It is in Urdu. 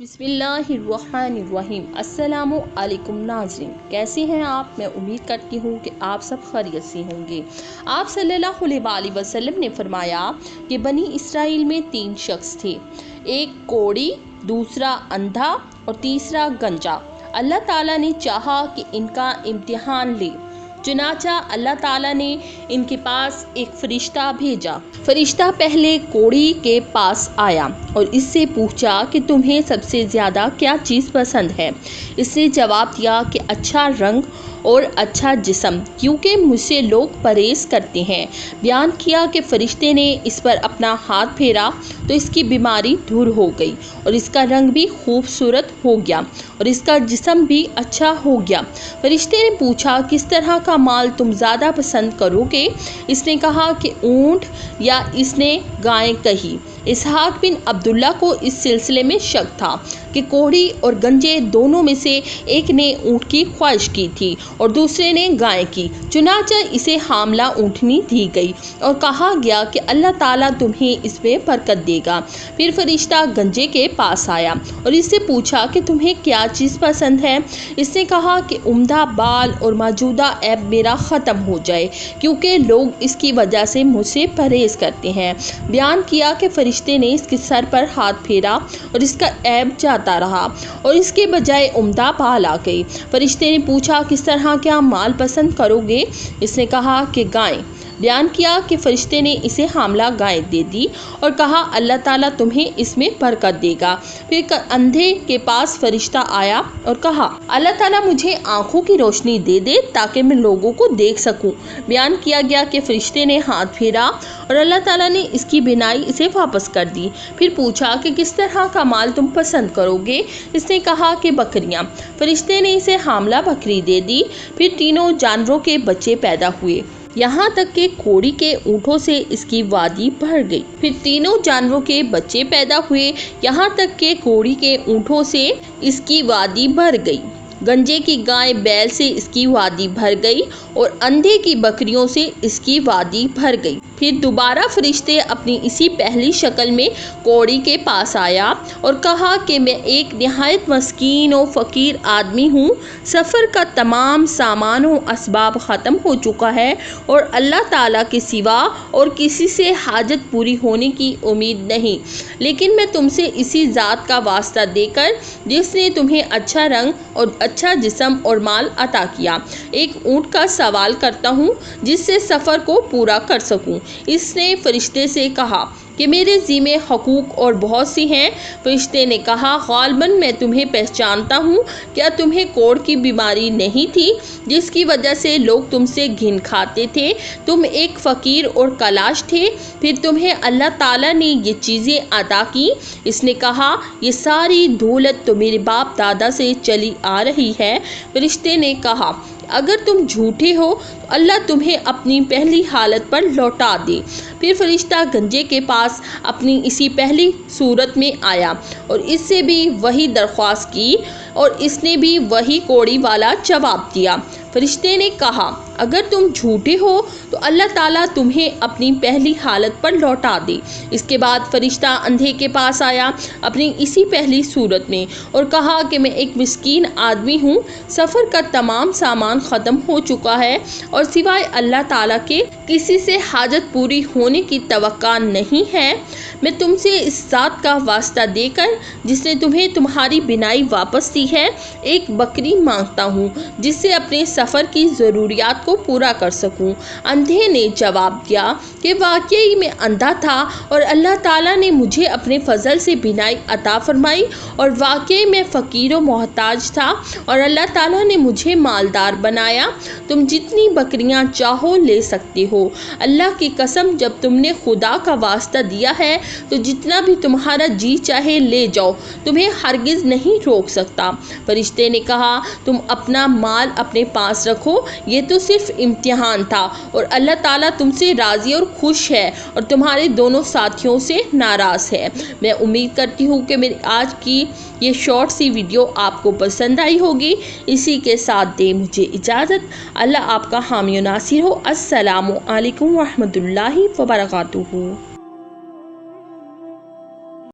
بسم اللہ الرحمن الرحیم۔ السلام علیکم ناظرین، کیسے ہیں آپ؟ میں امید کرتی ہوں کہ آپ سب خیریت سے ہوں گے۔ آپ صلی اللہ علیہ وآلہ وسلم نے فرمایا کہ بنی اسرائیل میں 3 شخص تھے، ایک کوڑی، دوسرا اندھا اور تیسرا گنجا۔ اللہ تعالیٰ نے چاہا کہ ان کا امتحان لے، چنانچہ اللہ تعالیٰ نے ان کے پاس ایک فرشتہ بھیجا۔ فرشتہ پہلے کوڑی کے پاس آیا اور اس سے پوچھا کہ تمہیں سب سے زیادہ کیا چیز پسند ہے؟ اس نے جواب دیا کہ اچھا رنگ اور اچھا جسم، کیونکہ مجھ سے لوگ پرہیز کرتے ہیں۔ بیان کیا کہ فرشتے نے اس پر اپنا ہاتھ پھیرا تو اس کی بیماری دور ہو گئی اور اس کا رنگ بھی خوبصورت ہو گیا اور اس کا جسم بھی اچھا ہو گیا۔ فرشتے نے پوچھا کس طرح کا مال تم زیادہ پسند کرو گے؟ اس نے کہا کہ اونٹ، یا اس نے گائے کہی۔ اسحاق بن عبداللہ کو اس سلسلے میں شک تھا کہ کوڑی اور گنجے دونوں میں سے ایک نے اونٹ کی خواہش کی تھی اور دوسرے نے گائے کی، چنانچہ اسے حاملہ اونٹنی دی گئی اور کہا گیا کہ اللہ تعالیٰ تمہیں اس میں برکت دے گا۔ پھر فرشتہ گنجے کے پاس آیا اور اس سے پوچھا کہ تمہیں کیا چیز پسند ہے؟ اس نے کہا کہ عمدہ بال اور موجودہ عیب میرا ختم ہو جائے، کیونکہ لوگ اس کی وجہ سے مجھ سے پرہیز کرتے ہیں۔ بیان کیا کہ فرشتے نے اس کے سر پر ہاتھ پھیرا اور اس کا عیب جاتا رہا اور اس کے بجائے عمدہ بال آ گئے۔ فرشتے نے پوچھا کس طرح کیا مال پسند کرو گے؟ اس نے کہا کہ گائے۔ بیان کیا کہ فرشتے نے اسے حاملہ گائے دے دی اور کہا اللہ تعالیٰ تمہیں اس میں برکت دے گا۔ پھر اندھے کے پاس فرشتہ آیا اور کہا اللہ تعالیٰ مجھے آنکھوں کی روشنی دے دے تاکہ میں لوگوں کو دیکھ سکوں۔ بیان کیا گیا کہ فرشتے نے ہاتھ پھیرا اور اللہ تعالیٰ نے اس کی بینائی اسے واپس کر دی۔ پھر پوچھا کہ کس طرح کا مال تم پسند کرو گے؟ اس نے کہا کہ بکریاں۔ فرشتے نے اسے حاملہ بکری دے دی۔ پھر تینوں جانوروں کے بچے پیدا ہوئے، یہاں تک کہ کوڑی کے اونٹوں سے اس کی وادی بھر گئی۔ پھر تینوں جانوروں کے بچے پیدا ہوئے، یہاں تک کہ کوڑی کے اونٹوں سے اس کی وادی بھر گئی۔ گنجے کی گائے بیل سے اس کی وادی بھر گئی اور اندھے کی بکریوں سے اس کی وادی بھر گئی۔ پھر دوبارہ فرشتے اپنی اسی پہلی شکل میں کوڑی کے پاس آیا اور کہا کہ میں ایک نہایت مسکین و فقیر آدمی ہوں، سفر کا تمام سامان و اسباب ختم ہو چکا ہے اور اللہ تعالیٰ کے سوا اور کسی سے حاجت پوری ہونے کی امید نہیں، لیکن میں تم سے اسی ذات کا واسطہ دے کر جس نے تمہیں اچھا رنگ اور اچھا جسم اور مال عطا کیا، ایک اونٹ کا سوال کرتا ہوں جس سے سفر کو پورا کر سکوں۔ اس نے فرشتے سے کہا کہ میرے ذمہ حقوق اور بہت سی ہیں۔ فرشتے نے کہا غالباً میں تمہیں پہچانتا ہوں، کیا تمہیں کوڑ کی بیماری نہیں تھی جس کی وجہ سے لوگ تم سے گھن کھاتے تھے؟ تم ایک فقیر اور کلاش تھے، پھر تمہیں اللہ تعالیٰ نے یہ چیزیں عطا کی۔ اس نے کہا یہ ساری دولت تو میرے باپ دادا سے چلی آ رہی ہے۔ فرشتے نے کہا اگر تم جھوٹے ہو تو اللہ تمہیں اپنی پہلی حالت پر لوٹا دے۔ پھر فرشتہ گنجے کے پاس اپنی اسی پہلی صورت میں آیا اور اس سے بھی وہی درخواست کی اور اس نے بھی وہی کوڑی والا جواب دیا۔ فرشتے نے کہا اگر تم جھوٹے ہو تو اللہ تعالیٰ تمہیں اپنی پہلی حالت پر لوٹا دے۔ اس کے بعد فرشتہ اندھے کے پاس آیا اپنی اسی پہلی صورت میں اور کہا کہ میں ایک مسکین آدمی ہوں، سفر کا تمام سامان ختم ہو چکا ہے اور سوائے اللہ تعالیٰ کے کسی سے حاجت پوری ہونے کی توقع نہیں ہے۔ میں تم سے اس ذات کا واسطہ دے کر جس نے تمہیں تمہاری بینائی واپس دی ہے، ایک بکری مانگتا ہوں جس سے اپنے سفر کی ضروریات کو پورا کر سکوں۔ اندھے نے جواب دیا کہ واقعی میں اندھا تھا اور اللہ تعالیٰ نے مجھے اپنے فضل سے بینائی عطا فرمائی، اور واقعی میں فقیر و محتاج تھا اور اللہ تعالیٰ نے مجھے مالدار بنایا۔ تم جتنی بکریاں چاہو لے سکتے ہو، اللہ کی قسم جب تم نے خدا کا واسطہ دیا ہے تو جتنا بھی تمہارا جی چاہے لے جاؤ، تمہیں ہرگز نہیں روک سکتا۔ فرشتے نے کہا تم اپنا مال اپنے پاس رکھو، یہ تو صرف امتحان تھا اور اللہ تعالیٰ تم سے راضی اور خوش ہے اور تمہارے دونوں ساتھیوں سے ناراض ہے۔ میں امید کرتی ہوں کہ میری آج کی یہ شارٹ سی ویڈیو آپ کو پسند آئی ہوگی۔ اسی کے ساتھ دیں مجھے اجازت۔ اللہ آپ کا حامی و ناصر ہو۔ السلام علیکم ورحمۃ اللہ وبرکاتہ۔